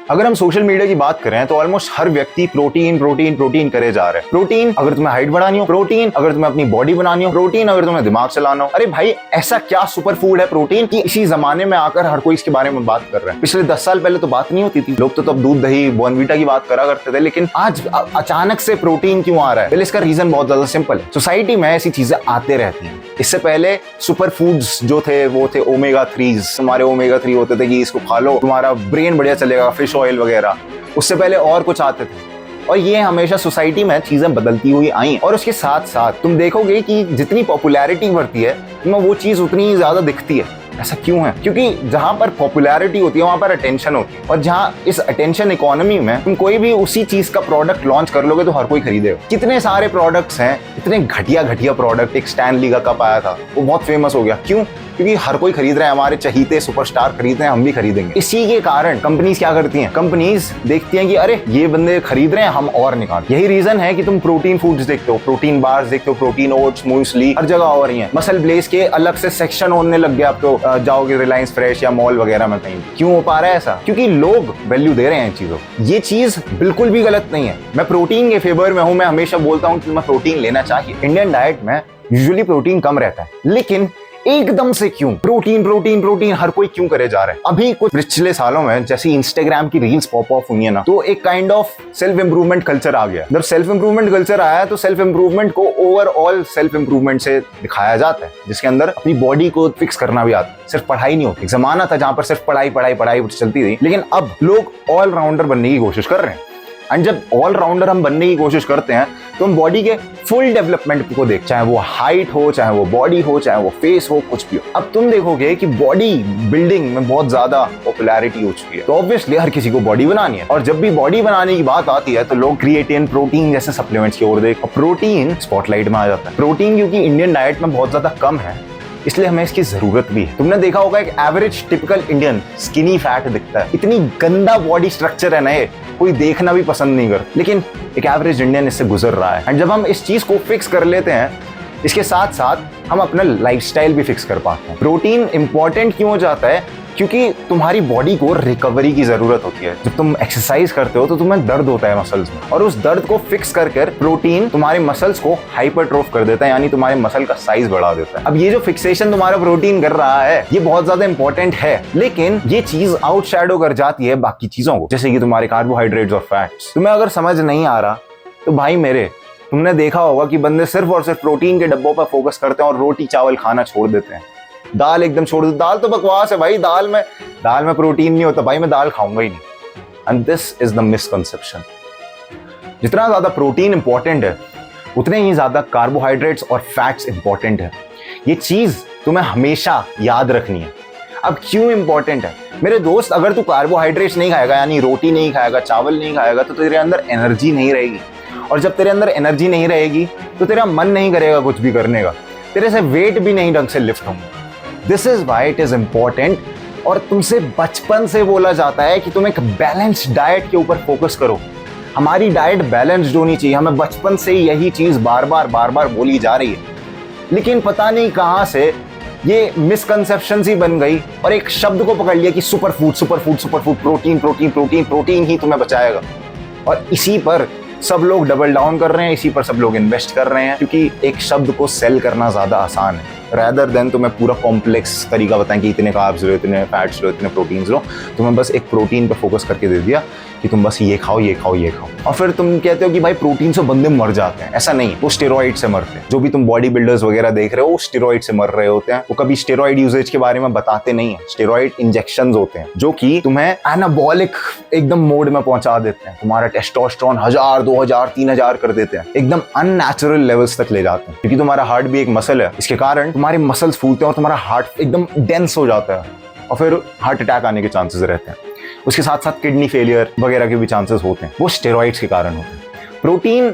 अगर हम social media की बात करें तो ऑलमोस्ट हर व्यक्ति प्रोटीन प्रोटीन प्रोटीन करे जा रहे हैं। प्रोटीन अगर तुम्हें हाइट बढ़ानी हो, प्रोटीन अगर तुम्हें अपनी बॉडी बनानी हो, प्रोटीन अगर तुम्हें दिमाग चलाना हो। अरे भाई, ऐसा क्या सुपर फूड है प्रोटीन कि इसी जमाने में आकर हर कोई इसके बारे में बात कर रहा है। पिछले 10 साल पहले तो बात नहीं होती थी, लोग तो तब दूध दही बॉर्नवीटा की बात करा करते थे, लेकिन आज अचानक से प्रोटीन क्यों आ रहा है? इसका रीजन बहुत ज्यादा सिंपल है। सोसाइटी में ऐसी चीजें आते रहती हैं। इससे पहले सुपर फूड्स जो थे वो थे ओमेगा 3s। तुम्हारे ओमेगा 3 होते थे कि इसको खा लो तुम्हारा ब्रेन बढ़िया चलेगा, फिश ऑयल वगैरह। उससे पहले और कुछ आते थे, और ये हमेशा सोसाइटी में चीजें बदलती हुई आई। और उसके साथ साथ तुम देखोगे कि जितनी पॉपुलैरिटी बढ़ती है तुम्हें वो चीज उतनी ज्यादा दिखती है। ऐसा क्यों है? क्योंकि जहां पर पॉपुलैरिटी होती है वहां पर अटेंशन होती है, और जहां इस अटेंशन इकोनॉमी में तुम कोई भी उसी चीज का प्रोडक्ट लॉन्च कर लोगे तो हर कोई खरीदेगा। कितने सारे प्रोडक्ट्स हैं, इतने घटिया घटिया प्रोडक्ट। एक स्टैनली का कप आया था, वो बहुत फेमस हो गया। क्यों? क्योंकि हर कोई खरीद रहा है, हमारे चहीते सुपरस्टार खरीद रहे हैं, हम भी खरीदेंगे। इसी के कारण कंपनीज क्या करती हैं? कंपनीज देखती हैं कि अरे ये बंदे खरीद रहे हैं, हम और निकाल। यही रीजन है कि तुम प्रोटीन फूड्स देखते हो, प्रोटीन बार्स देखते हो, प्रोटीन ओट्स, मूसली हर जगह हो रही हैं। मसल ब्लेज के अलग से सेक्शन होने लग गया। अब तो जाओगे रिलायंस फ्रेश या मॉल वगैरह में कहीं। क्यों हो पा रहा है ऐसा? क्योंकि लोग वैल्यू दे रहे हैं इन चीजों। ये चीज बिल्कुल भी गलत नहीं है। मैं प्रोटीन के फेवर में हूं, मैं हमेशा बोलता हूं कि मैं प्रोटीन लेना चाहिए। इंडियन डाइट में यूजुअली प्रोटीन कम रहता है, लेकिन एकदम से क्यों प्रोटीन प्रोटीन प्रोटीन हर कोई क्यों करे जा रहा है? अभी कुछ पिछले सालों में जैसे इंस्टाग्राम की रील्स पॉप ऑफ हुई है ना, तो एक kind of self improvement culture आ गया। जब सेल्फ इंप्रूवमेंट कल्चर आया तो सेल्फ इंप्रूवमेंट को ओवरऑल सेल्फ इंप्रूवमेंट से दिखाया जाता है, जिसके अंदर अपनी बॉडी को फिक्स करना भी आता है। सिर्फ पढ़ाई नहीं होती। एक जमाना था जहां पर सिर्फ पढ़ाई पढ़ाई पढ़ाई चलती थी, लेकिन अब लोग ऑलराउंडर बनने की कोशिश कर रहे हैं। एंड जब ऑलराउंडर हम बनने की कोशिश करते हैं तो हम बॉडी के फुल डेवलपमेंट को देख, चाहे वो हाइट हो, चाहे वो बॉडी हो, चाहे वो फेस हो, कुछ भी हो। अब तुम देखोगे कि बॉडी बिल्डिंग में बहुत ज्यादा पॉपुलैरिटी हो चुकी है, तो ऑब्वियसली हर किसी को बॉडी बनानी है। और जब भी बॉडी बनाने की बात आती है तो लोग क्रिएटिन, प्रोटीन जैसे सप्लीमेंट्स की ओर देखो। प्रोटीन स्पॉटलाइट में आ जाता है। प्रोटीन क्योंकि इंडियन डाइट में बहुत ज्यादा कम है, इसलिए हमें इसकी जरूरत भी है। तुमने देखा होगा एक average typical Indian skinny fat दिखता है। इतनी गंदा बॉडी स्ट्रक्चर है ना, ये कोई देखना भी पसंद नहीं करता, लेकिन एक एवरेज इंडियन इससे गुजर रहा है। एंड जब हम इस चीज को फिक्स कर लेते हैं, इसके साथ साथ हम अपना लाइफस्टाइल भी फिक्स कर पाते हैं। प्रोटीन इंपॉर्टेंट क्यों हो जाता है? क्योंकि तुम्हारी बॉडी को रिकवरी की जरूरत होती है। जब तुम एक्सरसाइज करते हो तो तुम्हें दर्द होता है मसल्स में, और उस दर्द को फिक्स कर प्रोटीन तुम्हारे मसल्स को हाइपरट्रोफ कर देता है, यानी तुम्हारे मसल का साइज बढ़ा देता है। अब ये जो फिक्सेशन तुम्हारा प्रोटीन कर रहा है, ये बहुत ज्यादा इंपॉर्टेंट है, लेकिन ये चीज आउटशैडो कर जाती है बाकी चीजों को, जैसे कि तुम्हारे कार्बोहाइड्रेट्स और फैट्स। तुम्हें अगर समझ नहीं आ रहा तो भाई मेरे, तुमने देखा होगा कि बंदे सिर्फ और सिर्फ प्रोटीन के डब्बों पर फोकस करते हैं और रोटी चावल खाना छोड़ देते हैं। दाल एकदम छोड़ दो, दाल तो बकवास है भाई, दाल में प्रोटीन नहीं होता भाई, मैं दाल खाऊंगा ही नहीं। And this is the misconception. जितना ज्यादा प्रोटीन इंपॉर्टेंट है, उतने ही ज्यादा कार्बोहाइड्रेट्स और फैट्स इंपॉर्टेंट है। ये चीज तुम्हें हमेशा याद रखनी है। अब क्यों इंपॉर्टेंट है मेरे दोस्त? अगर तू कार्बोहाइड्रेट्स नहीं खाएगा, यानी रोटी नहीं खाएगा, चावल नहीं खाएगा, तो तेरे अंदर एनर्जी नहीं रहेगी, और जब तेरे अंदर एनर्जी नहीं रहेगी तो तेरा मन नहीं करेगा कुछ भी करने का, तेरे से वेट भी नहीं ढंग से लिफ्ट होंगे। This is why it is important. और तुमसे बचपन से बोला जाता है कि तुम एक बैलेंस्ड डाइट के ऊपर फोकस करो। हमारी डाइट बैलेंस्ड होनी चाहिए, हमें बचपन से ही यही चीज बार बार बोली जा रही है, लेकिन पता नहीं कहां से ये मिसकंसेप्शन ही बन गई और एक शब्द को पकड़ लिया कि super food super food super food, protein protein protein protein ही तुम्हें बचाएगा। और इसी पर सब लोग डबल डाउन कर रहे हैं, इसी पर सब लोग इन्वेस्ट कर रहे हैं, क्योंकि एक शब्द को सेल करना ज्यादा आसान है रैदर देन तुम्हें पूरा कॉम्प्लेक्स तरीका बताएं कि इतने कार्ब्स लो, इतने फैट्स लो, इतने प्रोटीन्स लो। तुम्हें बस एक प्रोटीन पे फोकस करके दे दिया कि तुम बस ये खाओ ये खाओ ये खाओ, और फिर तुम कहते हो कि भाई प्रोटीन से बंदे मर जाते हैं। ऐसा नहीं, वो स्टेरॉइड से मरते हैं। जो भी तुम बॉडी बिल्डर्स वगैरह देख रहे हो वो स्टेरॉइड से मर रहे होते हैं। वो कभी स्टेरॉइड यूजेज के बारे में बताते नहीं है। स्टेरॉइड इंजेक्शंस होते हैं जो कि तुम्हें एनाबॉलिक एकदम मोड में पहुंचा देते हैं। तुम्हारा टेस्टोस्टेरोन 1000, 2000, 3000 कर देते हैं, एकदम अननेचुरल लेवल्स तक ले जाते हैं। क्योंकि तुम्हारा हार्ट भी एक मसल है, इसके कारण तुम्हारे मसल्स फूलते हैं और तुम्हारा हार्ट एकदम डेंस हो जाता है, और फिर हार्ट अटैक आने के चांसेस रहते हैं। उसके साथ साथ किडनी फेलियर वगैरह के भी चांसेस होते हैं, वो स्टेरॉइड्स के कारण होते हैं। प्रोटीन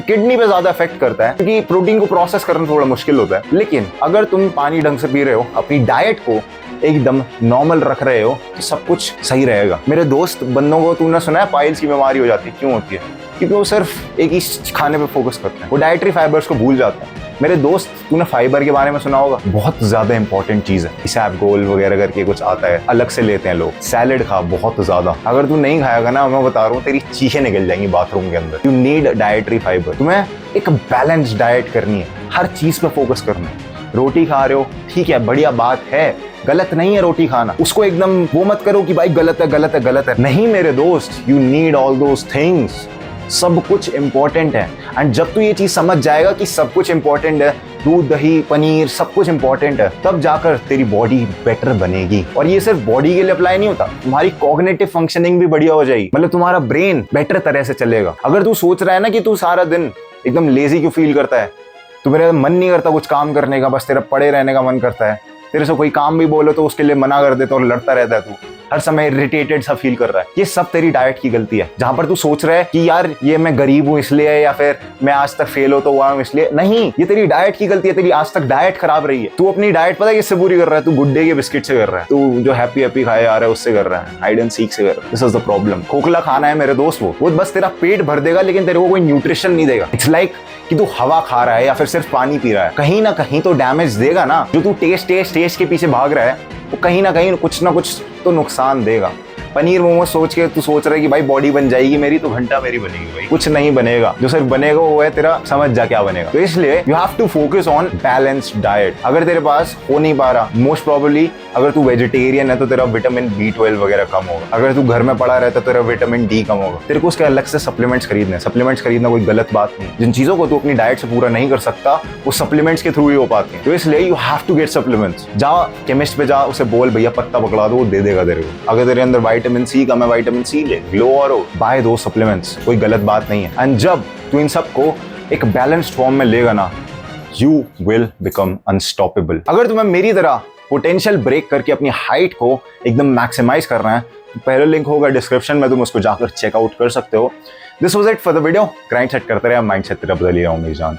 किडनी पे ज्यादा इफेक्ट करता है क्योंकि प्रोटीन को प्रोसेस करना थोड़ा मुश्किल होता है, लेकिन अगर तुम पानी ढंग से पी रहे हो, अपनी डाइट को एकदम नॉर्मल रख रहे हो, तो सब कुछ सही रहेगा। मेरे दोस्त बंदों को तुमने सुना है पाइल्स की बीमारी हो जाती है, क्यों होती है? क्योंकि वो सिर्फ एक ही खाने पे फोकस करते हैं, वो डाइटरी फाइबर्स को भूल जाते हैं। मेरे दोस्त, तूने फाइबर के बारे में सुना होगा, बहुत ज्यादा इंपॉर्टेंट चीज है। इसैपगोल वगैरह करके कुछ आता है, अलग से लेते हैं लोग। सैलेड खा बहुत ज्यादा, अगर तू नहीं खाएगा ना, मैं बता रहा हूँ तेरी चीखें निकल जाएंगी बाथरूम के अंदर। You need dietary fibre. तुम्हें एक बैलेंस डाइट करनी है, हर चीज पे फोकस करना है। रोटी खा रहे हो, ठीक है, बढ़िया बात है, गलत नहीं है रोटी खाना। उसको एकदम वो मत करो कि भाई गलत है गलत है गलत है। नहीं मेरे दोस्त, you need all those things. सब कुछ इंपॉर्टेंट है। एंड जब तू ये चीज समझ जाएगा कि सब कुछ इंपॉर्टेंट है, दूध दही पनीर सब कुछ इंपॉर्टेंट है, तब जाकर तेरी बॉडी बेटर बनेगी। और ये सिर्फ बॉडी के लिए अप्लाई नहीं होता, तुम्हारी कॉग्निटिव फंक्शनिंग भी बढ़िया हो जाएगी। मतलब तुम्हारा ब्रेन बेटर तरह से चलेगा। अगर तू सोच रहा है ना कि तू सारा दिन एकदम लेजी क्यों फील करता है, तो मेरा मन नहीं करता कुछ काम करने का, बस तेरा पड़े रहने का मन करता है, तेरे से कोई काम भी बोलो तो उसके लिए मना कर देता और लड़ता रहता है, तू हर समय इरिटेटेड सा फील कर रहा है, ये सब तेरी डाइट की गलती है। जहां पर तू सोच रहा है कि यार ये मैं गरीब हूं इसलिए है, या फिर मैं आज तक फेल होता हुआ हूं इसलिए, नहीं, ये तेरी डाइट की गलती है। तेरी आज तक डाइट खराब रही है। तू अपनी डाइट पता है किससे पूरी कर रहा है? तू गुड डे के बिस्किट से कर रहा है, तू जो हैप्पी हैप्पी खाए आ रहा है उससे कर रहा है, हाइड एंड सीक से कर रहा है। This is the problem. खोखला खाना है मेरे दोस्त, वो बस तेरा पेट भर देगा लेकिन तेरे को कोई न्यूट्रिशन नहीं देगा। इट्स लाइक कि तू हवा खा रहा है या फिर सिर्फ पानी पी रहा है, कहीं ना कहीं तो डैमेज देगा ना। जो तू टेस्ट टेस्ट टेस्ट के पीछे भाग रहा है, वो कहीं ना कहीं कुछ ना कुछ तो नुकसान देगा। पनीर मोमोज सोच के तू सोच रहा है कि भाई बॉडी बन जाएगी मेरी, तो घंटा मेरी बनेगी, भाई कुछ नहीं बनेगा। जो सिर्फ बनेगा वो है तेरा, समझ जा क्या बनेगा। तो इसलिए you have to focus on balanced diet. अगर तेरे पास हो नहीं पा रहा, मोस्ट प्रोबेबली अगर तू वेजिटेरियन है तो तेरा विटामिन B12 वगैरह कम होगा। अगर तू घर में पड़ा रहता तो तेरा विटामिन D कम होगा। तेरे को उसके अलग से सप्लीमेंट्स खरीदने। सप्लीमेंट्स खरीदना कोई गलत बात नहीं। जिन चीजों को तू अपनी डाइट से पूरा नहीं कर सकता, वो सप्लीमेंट्स के थ्रू ही हो पाती है। तो इसलिए you have to get supplements. जा केमिस्ट पे जा, उसे बोल भैया पत्ता पकड़ा दो, वो दे देगा तेरे को। अगर तेरे अंदर विटामिन C कम है, विटामिन C ले, ग्लो और बाय दो सप्लीमेंट्स, कोई गलत बात नहीं है। एंड जब तू इन सबको एक बैलेंस्ड फॉर्म में लेगा ना, यू विल बिकम अनस्टॉपेबल। अगर तुम्हें मेरी तरह पोटेंशियल ब्रेक करके अपनी हाइट को एकदम मैक्सिमाइज करना है, तो पहले लिंक होगा डिस्क्रिप्शन में, तुम उसको जाकर चेकआउट कर सकते हो। This was it for the video. Grind set करते रहे, माइंड सेट तेरा बदल ही रहा हूं मेरी जान।